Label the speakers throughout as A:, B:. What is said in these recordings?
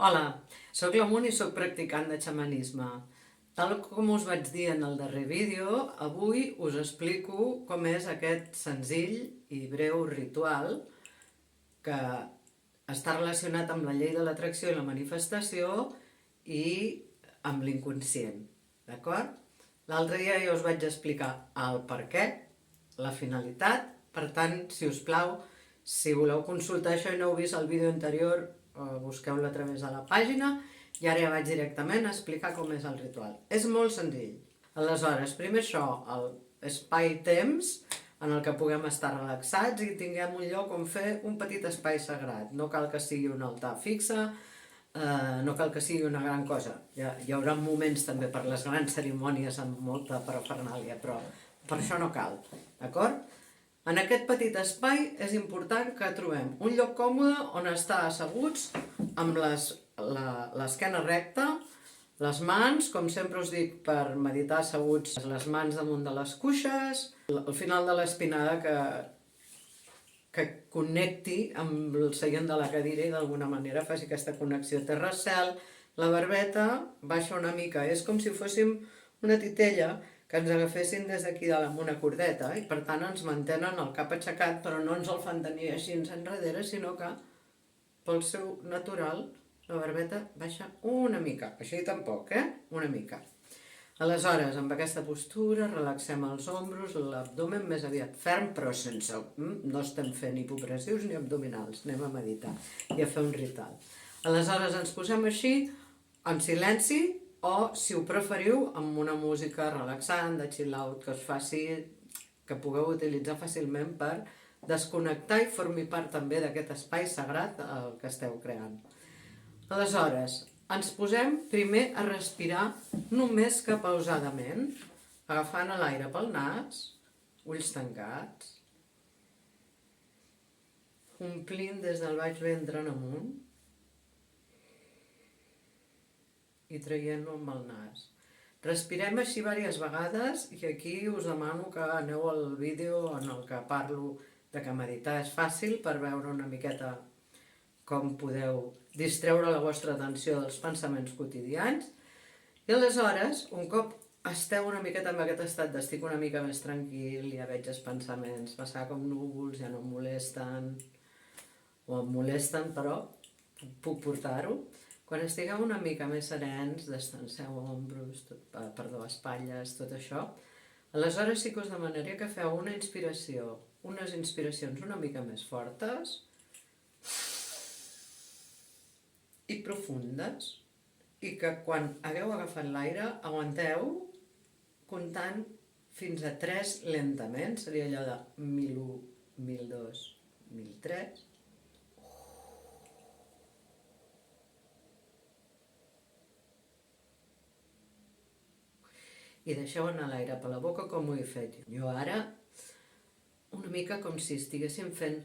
A: Hola, sóc la Mun i sóc practicant de xamanisme. Tal com us vaig dir en el darrer vídeo, avui us explico com és aquest senzill i breu ritual que està relacionat amb la llei de l'atracció i la manifestació i amb l'inconscient, d'acord? L'altre dia ja us vaig explicar el per què, la finalitat, per tant, si us plau, si voleu consultar això i no heu vist el vídeo anterior, busqueu-lo a través de la pàgina i ara ja vaig directament a explicar com és el ritual. És molt senzill. Aleshores, primer això, l'espai-temps en el que puguem estar relaxats i tinguem un lloc on fer un petit espai sagrat. No cal que sigui un altar fixe, no cal que sigui una gran cosa. Hi haurà moments també per les grans cerimònies amb molta parafernàlia, però per això no cal, d'acord? En aquest petit espai és important que trobem un lloc còmode on estar asseguts amb l'esquena recta, les mans, com sempre us dic, per meditar asseguts, les mans damunt de les cuixes, al final de l'espinada que connecti amb el seient de la cadira i d'alguna manera faci aquesta connexió terra-cel. La barbeta baixa una mica, és com si fóssim una titella que ens agafessin des d'aquí amb una cordeta i per tant ens mantenen el cap aixecat però no ens el fan tenir així enrere, sinó que pel seu natural la barbeta baixa una mica, així tampoc, una mica. Aleshores, amb aquesta postura relaxem els ombros, l'abdomen més aviat ferm però sense, no estem fent hipopressius ni abdominals, anem a meditar i a fer un ritual. Aleshores ens posem així en silenci o, si ho preferiu, amb una música relaxant, de chill out, que us faci, que pugueu utilitzar fàcilment per desconnectar i formar part també d'aquest espai sagrat que esteu creant. Aleshores, ens posem primer a respirar només que pausadament, agafant l'aire pel nas, ulls tancats, omplint des del baix ventre en amunt, i traient-lo amb el nas. Respirem així diverses vegades i aquí us demano que aneu al vídeo en el que parlo de que meditar és fàcil per veure una miqueta com podeu distreure la vostra atenció dels pensaments quotidians i aleshores, un cop esteu una miqueta en aquest estat d'estic una mica més tranquil, ja veig els pensaments passar com núvols, ja no em molesten o em molesten però puc portar-ho. Quan estigueu una mica més serens, destanseu ombros, espatlles, tot això, aleshores sí que us demanaria que feu una inspiració, unes inspiracions una mica més fortes i profundes, i que quan hagueu agafat l'aire aguanteu comptant fins a 3 lentament, seria allò de 1001, 1002, 1003, i deixeu anar l'aire per la boca com ho he fet jo ara, una mica com si estiguéssim fent,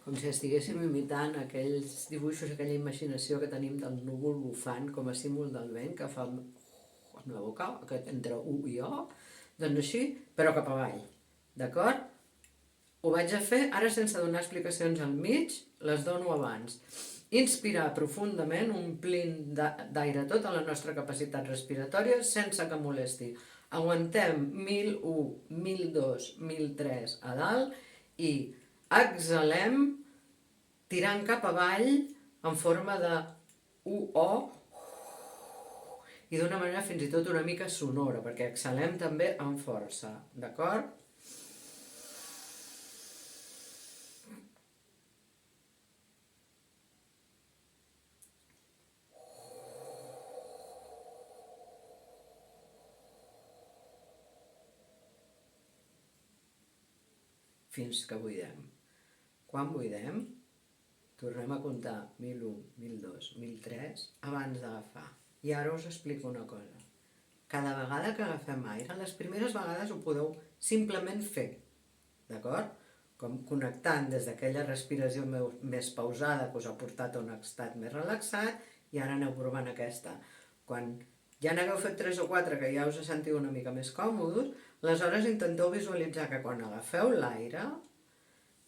A: com si estiguéssim imitant aquells dibuixos, aquella imaginació que tenim del núvol bufant com a símbol del vent que fa amb la boca, entre U i O, doncs així, però cap avall, d'acord? Ho vaig a fer, ara sense donar explicacions al mig, les dono abans. Inspirar profundament, omplint d'aire tota la nostra capacitat respiratòria sense que molesti. Aguantem 1001, 1002, 1003 a dalt i exhalem tirant cap avall en forma de UO i d'una manera fins i tot una mica sonora, perquè exhalem també amb força, d'acord? Fins que buidem. Quan buidem, tornem a comptar 1001, 1002, 1003 abans d'agafar. I ara us explico una cosa. Cada vegada que agafem aire, les primeres vegades ho podeu simplement fer, d'acord? Com connectant des d'aquella respiració més pausada que us ha portat a un estat més relaxat i ara aneu provant aquesta. Quan ja n'hagueu fet 3 o 4 que ja us sentiu una mica més còmodes, aleshores intenteu visualitzar que quan agafeu l'aire,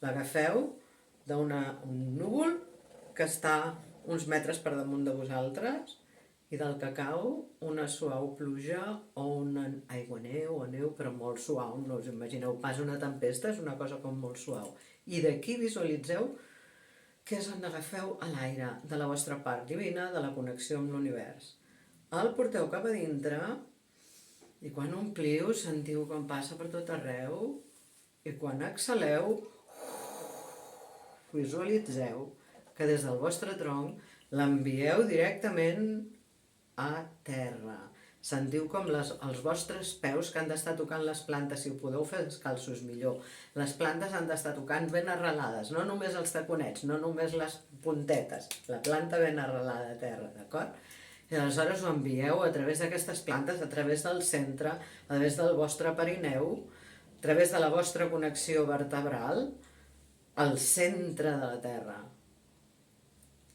A: l'agafeu d'un núvol que està uns metres per damunt de vosaltres i del que cau una suau pluja o una aiguaneu o neu, però molt suau, no us imagineu pas una tempesta, és una cosa com molt suau. I d'aquí visualitzeu que és on agafeu a l'aire de la vostra part divina, de la connexió amb l'univers. El porteu cap a dintre i quan ompliu sentiu com passa per tot arreu i quan exhaleu visualitzeu que des del vostre tronc l'envieu directament a terra. Sentiu com els vostres peus que han d'estar tocant les plantes, si ho podeu fer descalços millor, les plantes han d'estar tocant ben arrelades, no només els taconets, no només les puntetes, la planta ben arrelada a terra, d'acord? I aleshores ho envieu a través d'aquestes plantes, a través del centre, a través del vostre perineu, a través de la vostra connexió vertebral, al centre de la terra.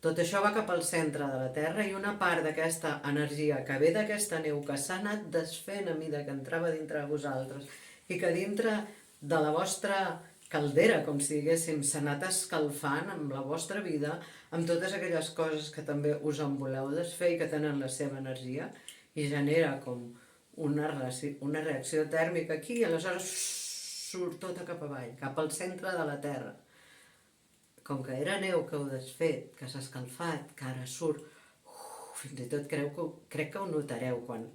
A: Tot això va cap al centre de la Terra i una part d'aquesta energia que ve d'aquesta neu que s'ha anat desfent a mida que entrava dintre de vosaltres i que dintre de la vostra caldera, com si diguéssim, s'ha anat escalfant amb la vostra vida, amb totes aquelles coses que també us en voleu desfer i que tenen la seva energia i genera com una reacció tèrmica aquí i aleshores surt tota cap avall, cap al centre de la Terra. Com que era neu que heu desfet, que s'ha escalfat, que ara surt, fins i tot crec que ho notareu quan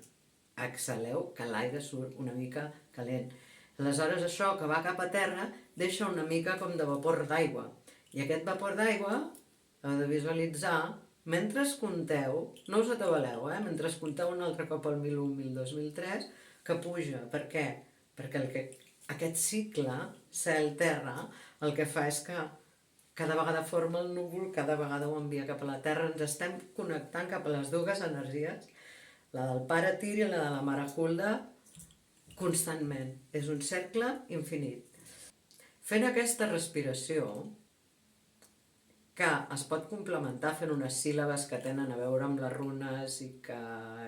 A: exhaleu, que l'aire surt una mica calent. Aleshores això que va cap a terra deixa una mica com de vapor d'aigua. I aquest vapor d'aigua heu de visualitzar mentre compteu, no us atabaleu, mentre compteu un altre cop el 1001, 1002, 1003, que puja. Per què? Perquè aquest cicle cel-terra el que fa és que cada vegada forma el núvol, cada vegada ho envia cap a la Terra, ens estem connectant cap a les dues energies, la del pare Tyr i la de la mare Hulda, constantment. És un cercle infinit. Fent aquesta respiració, que es pot complementar fent unes síl·labes que tenen a veure amb les runes i que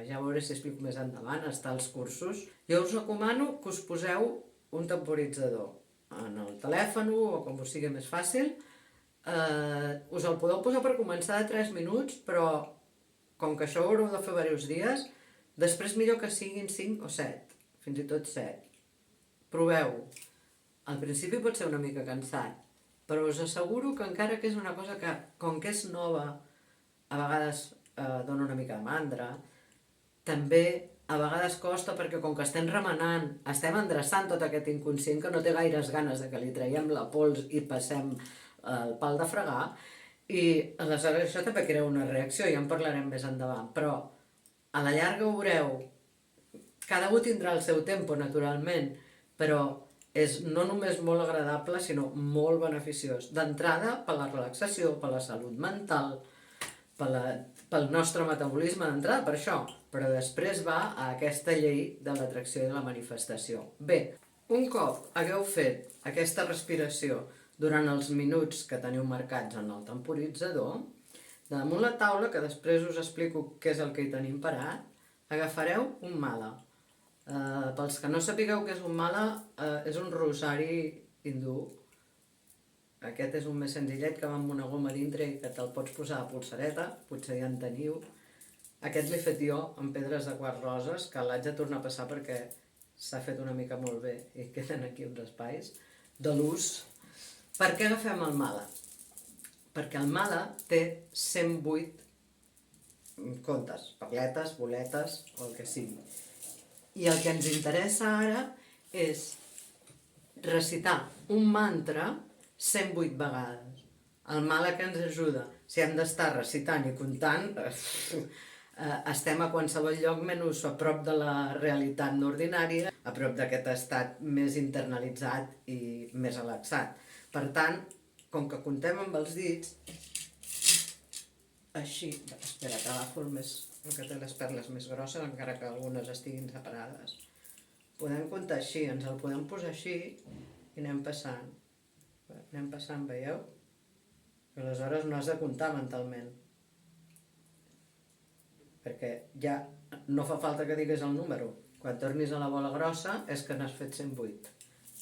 A: ja veuré si explico més endavant, està als cursos, jo us recomano que us poseu un temporitzador en el telèfon o com us sigui més fàcil. Us el podeu posar per començar de 3 minuts, però com que això ho haureu de fer diversos dies, després millor que siguin 5 o 7, fins i tot 7. Proveu. Al principi pot ser una mica cansat, però us asseguro que encara que és una cosa que, com que és nova, a vegades dona una mica de mandra, també a vegades costa perquè com que estem remenant, estem endreçant tot aquest inconscient que no té gaires ganes de que li traiem la pols i passem el pal de fregar, i aleshores això també crea una reacció, ja en parlarem més endavant, però a la llarga ho veureu, cada un tindrà el seu tempo naturalment, però és no només molt agradable, sinó molt beneficiós. D'entrada, per la relaxació, per la salut mental, pel nostre metabolisme d'entrada, per això, però després va a aquesta llei de l'atracció i de la manifestació. Bé, un cop hagueu fet aquesta respiració durant els minuts que teniu marcats en el temporitzador, damunt la taula, que després us explico què és el que hi tenim parat, agafareu un mala. Pels que no sapigueu què és un mala, és un rosari hindú. Aquest és un més senzillet que va amb una goma dintre i que te'l pots posar a polsareta, potser ja en teniu. Aquest l'he fet jo amb pedres de quart roses, que l'haig de tornar a passar perquè s'ha fet una mica molt bé i queden aquí uns espais de l'ús. Per què agafem el mala? Perquè el mala té 108 contes, perletes, boletes o el que sigui. I el que ens interessa ara és recitar un mantra 108 vegades. El mala que ens ajuda, si hem d'estar recitant i comptant, estem a qualsevol lloc menys a prop de la realitat no ordinària, a prop d'aquest estat més internalitzat i més relaxat. Per tant, com que comptem amb els dits, així, espera que agafo el que té les perles més grosses, encara que algunes estiguin separades. Podem comptar així, ens el podem posar així i anem passant. Anem passant, veieu? I aleshores no has de comptar mentalment. Perquè ja no fa falta que diguis el número. Quan tornis a la bola grossa és que n'has fet 108.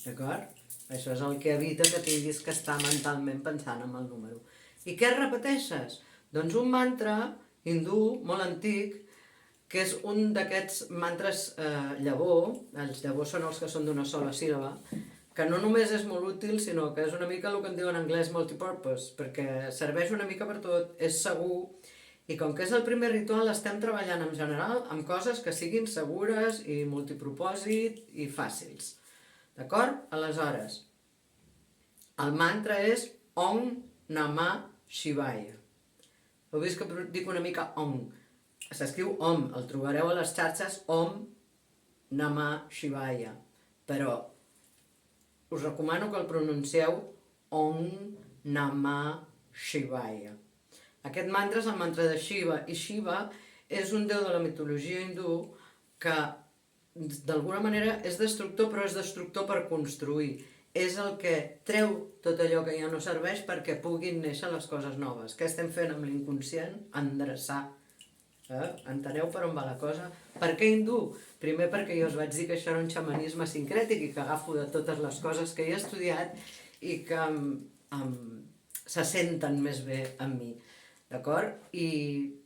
A: D'acord? Això és el que evita que tinguis que estar mentalment pensant en el número. I què repeteixes? Doncs un mantra hindú molt antic, que és un d'aquests mantres llavor, els llavors són els que són d'una sola síl·laba, que no només és molt útil, sinó que és una mica el que en diuen en anglès multipurpose, perquè serveix una mica per tot, és segur, i com que és el primer ritual estem treballant en general amb coses que siguin segures i multipropòsit i fàcils. D'acord? Aleshores, el mantra és Om Namah Shivaya. Heu vist que dic una mica Om. S'escriu Om, el trobareu a les xarxes Om Namah Shivaya. Però us recomano que el pronuncieu Om Namah Shivaya. Aquest mantra és el mantra de Shiva, i Shiva és un déu de la mitologia hindú que d'alguna manera és destructor, però és destructor per construir. És el que treu tot allò que ja no serveix perquè puguin néixer les coses noves. Què estem fent amb l'inconscient? Endreçar. Enteneu per on va la cosa? Per què hindú? Primer perquè jo us vaig dir que això era un xamanisme sincrètic i que agafo de totes les coses que he estudiat i que se senten més bé amb mi. D'acord? I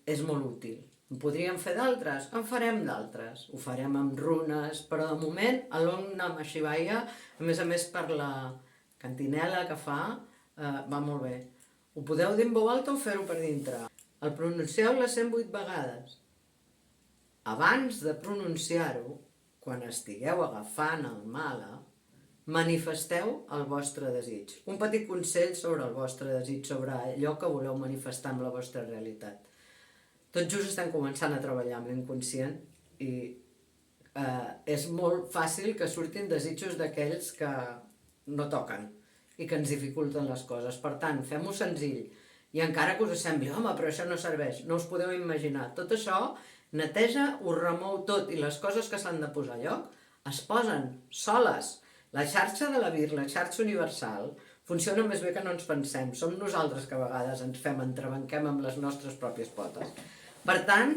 A: és molt útil. En podríem fer d'altres? En farem d'altres. Ho farem amb runes, però de moment l'Om Namah Shivaya, a més per la cantinela que fa, va molt bé. Ho podeu dir en veu alta o fer-ho per dintre. El pronuncieu les 108 vegades. Abans de pronunciar-ho, quan estigueu agafant el mala, manifesteu el vostre desig. Un petit consell sobre el vostre desig, sobre allò que voleu manifestar amb la vostra realitat. Tot just estem començant a treballar amb l'inconscient i és molt fàcil que surtin desitjos d'aquells que no toquen i que ens dificulten les coses. Per tant, fem-ho senzill. I encara que us sembli, home, però això no serveix, no us podeu imaginar. Tot això neteja, ho remou tot i les coses que s'han de posar a lloc es posen soles. La xarxa de la Vir, la xarxa universal, funciona més bé que no ens pensem. Som nosaltres que a vegades ens entrebanquem amb les nostres pròpies potes. Per tant,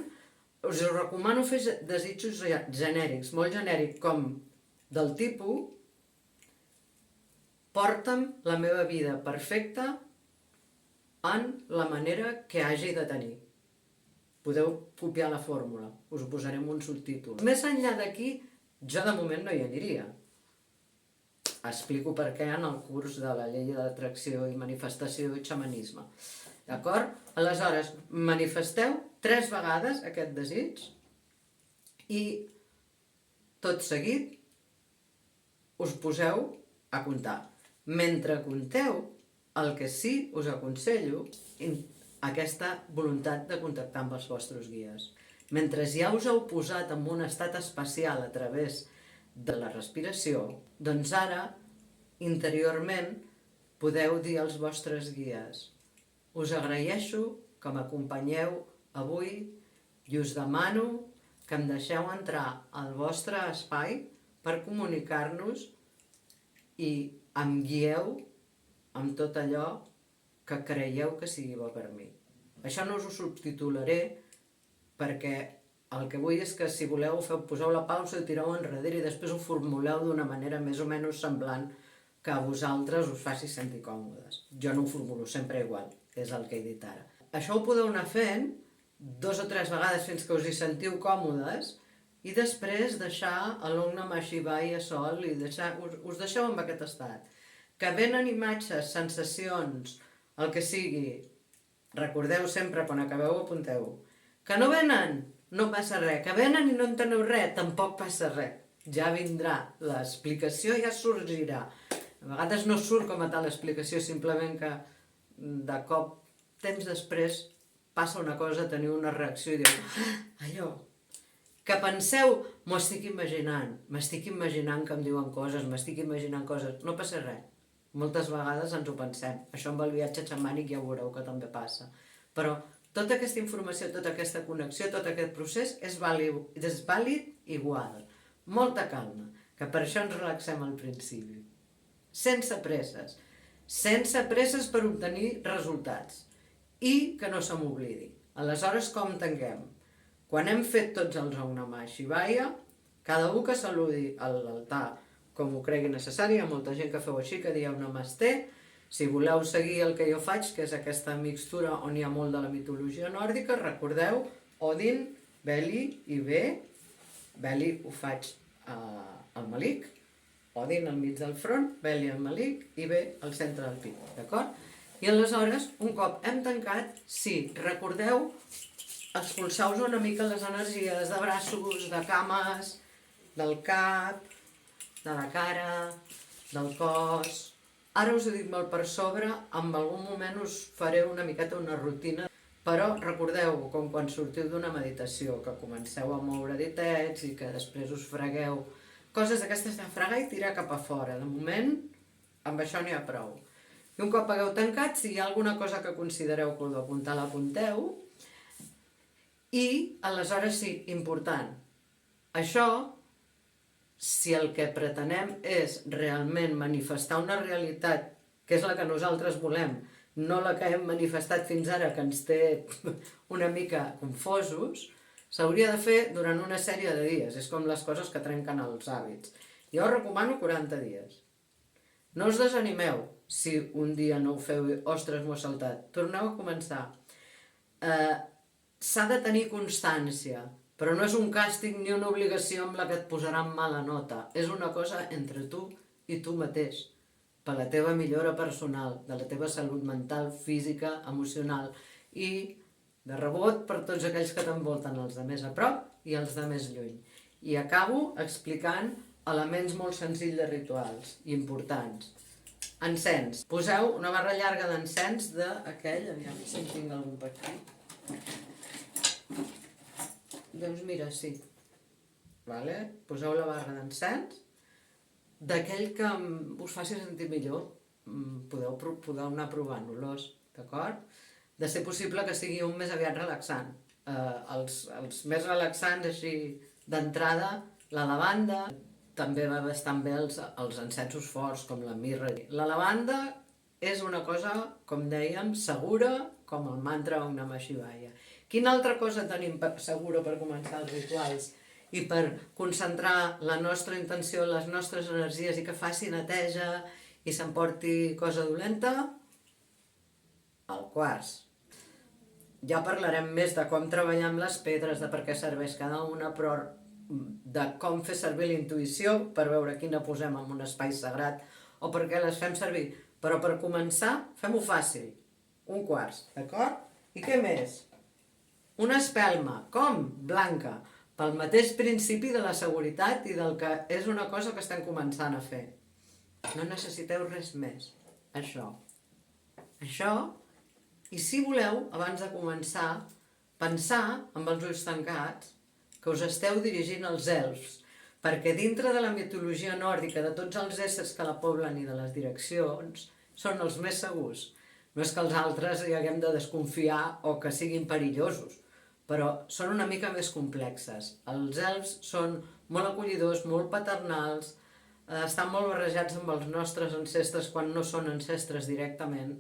A: us recomano fer desitjos genèrics, molt genèrics, com del tipus porta'm la meva vida perfecta en la manera que hagi de tenir. Podeu copiar la fórmula, us ho posaré en un subtítol. Més enllà d'aquí, jo de moment no hi aniria. Explico per què en el curs de la llei de l'atracció i manifestació i xamanisme. D'acord? Aleshores, manifesteu 3 vegades aquest desig i tot seguit us poseu a comptar. Mentre compteu, el que sí us aconsello aquesta voluntat de contactar amb els vostres guies. Mentre ja us heu posat en un estat especial a través de la respiració, doncs ara, interiorment, podeu dir als vostres guies: us agraeixo que m'acompanyeu avui i us demano que em deixeu entrar al vostre espai per comunicar-nos i em guieu amb tot allò que creieu que sigui bo per mi. Això no us ho subtitularé perquè el que vull és que si voleu poseu la pausa i tireu enrere i després ho formuleu d'una manera més o menys semblant que a vosaltres us faci sentir còmodes. Jo no ho formulo sempre igual, és el que he dit ara. Això ho podeu anar fent 2 o 3 vegades fins que us hi sentiu còmodes i després deixar l'Om Namah Shivaya sol i us deixeu amb aquest estat. Que venen imatges, sensacions, el que sigui, recordeu sempre, quan acabeu apunteu. Que no venen, no passa res. Que venen i no enteneu res, tampoc passa res. Ja vindrà, l'explicació ja sorgirà. A vegades no surt com a tal explicació, simplement que de cop, temps després, passa una cosa, teniu una reacció i diu, allò, que penseu, m'ho estic imaginant, m'estic imaginant que em diuen coses, m'estic imaginant coses, no passa res. Moltes vegades ens ho pensem. Això amb el viatge xamànic ja ho veureu que també passa. Però tota aquesta informació, tota aquesta connexió, tot aquest procés és vàlid igual. Molta calma, que per això ens relaxem al principi. Sense presses. Sense presses per obtenir resultats. I que no se m'oblidi. Aleshores, com tanquem? Quan hem fet tots els Om Namah Shivaya, cada un que saludi a l'altar com ho cregui necessari, hi ha molta gent que feu així, que dieu namasté, Si voleu seguir el que jo faig, que és aquesta mixtura on hi ha molt de la mitologia nòrdica, recordeu Odin, Beli i Ve. Beli ho faig al malic, Odin al mig del front, Beli al malic i Ve al centre del pit, d'acord? I aleshores, un cop hem tancat, sí, recordeu, expulseu-vos una mica les energies de braços, de cames, del cap, de la cara, del cos. Ara us ho dic molt per sobre, en algun moment us faré una miqueta una rutina, però recordeu, com quan sortiu d'una meditació, que comenceu a moure ditets i que després us fregueu. Coses d'aquestes de fregar i tirar cap a fora. De moment, amb això n'hi ha prou. I un cop hagueu tancat, si hi ha alguna cosa que considereu que heu d'apuntar, l'apunteu. I, aleshores sí, important, això, si el que pretenem és realment manifestar una realitat, que és la que nosaltres volem, no la que hem manifestat fins ara, que ens té una mica confosos, s'hauria de fer durant una sèrie de dies. És com les coses que trenquen els hàbits. Jo recomano 40 dies. No us desanimeu si un dia no ho feu i, ostres, m'ho he saltat. Torneu a començar. S'ha de tenir constància, però no és un càstig ni una obligació amb la que et posaran mala nota. És una cosa entre tu i tu mateix, per la teva millora personal, de la teva salut mental, física, emocional i de rebot per tots aquells que t'envolten, els de més a prop i els de més lluny. I acabo explicant elements molt senzills de rituals i importants. Encens. Poseu una barra llarga d'encens d'aquell, aviam si en tinc algun per aquí. Doncs mira, sí. Vale? Poseu la barra d'encens d'aquell que us faci sentir millor. Podeu anar provant olors, d'acord? De ser possible que sigui un més aviat relaxant. Els més relaxants, així, d'entrada, la lavanda, també va bastant bé els encensos forts, com la mirra. La lavanda és una cosa, com dèiem, segura, com el mantra Om Namah Shivaya. Quina altra cosa tenim segura per començar els rituals i per concentrar la nostra intenció, les nostres energies i que faci neteja i s'emporti cosa dolenta? El quars. Ja parlarem més de com treballar amb les pedres, de per què serveix cada una, però de com fer servir la intuïció per veure quina posem en un espai sagrat o per què les fem servir. Però per començar, fem-ho fàcil. Un quars, d'acord? I què més? Una espelma. Com? Blanca. Pel mateix principi de la seguretat i del que és una cosa que estem començant a fer. No necessiteu res més. Això. I si voleu, abans de començar, pensar amb els ulls tancats que us esteu dirigint als elfs, perquè dintre de la mitologia nòrdica, de tots els éssers que la poblen i de les direccions, són els més segurs. No és que els altres hi haguem de desconfiar o que siguin perillosos, però són una mica més complexes. Els elfs són molt acollidors, molt paternals, estan molt barrejats amb els nostres ancestres quan no són ancestres directament,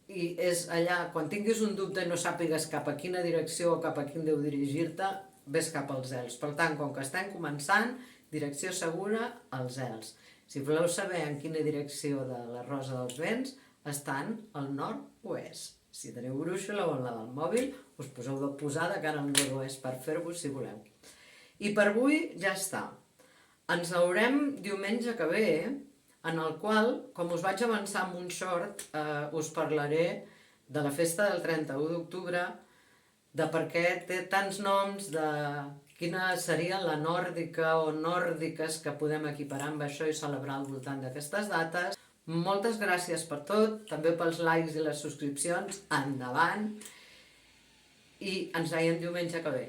A: i és allà, quan tinguis un dubte i no sàpigues cap a quina direcció o cap a quin déu dirigir-te, ves cap als elfs. Per tant, com que estem començant, direcció segura als elfs. Si voleu saber en quina direcció de la Rosa dels Vents, estan al nord-oest. Si teniu brúixola o en la del mòbil, us poseu de posar de cara al nord-oest per fer-vos si voleu. I per avui ja està. Ens veurem diumenge que ve, en el qual, com us vaig avançar amb un short, us parlaré de la festa del 31 d'octubre, de per què té tants noms, de quina seria la nòrdica o nòrdiques que podem equiparar amb això i celebrar al voltant d'aquestes dates. Moltes gràcies per tot, també pels likes i les subscripcions, endavant, i ens veiem diumenge que ve.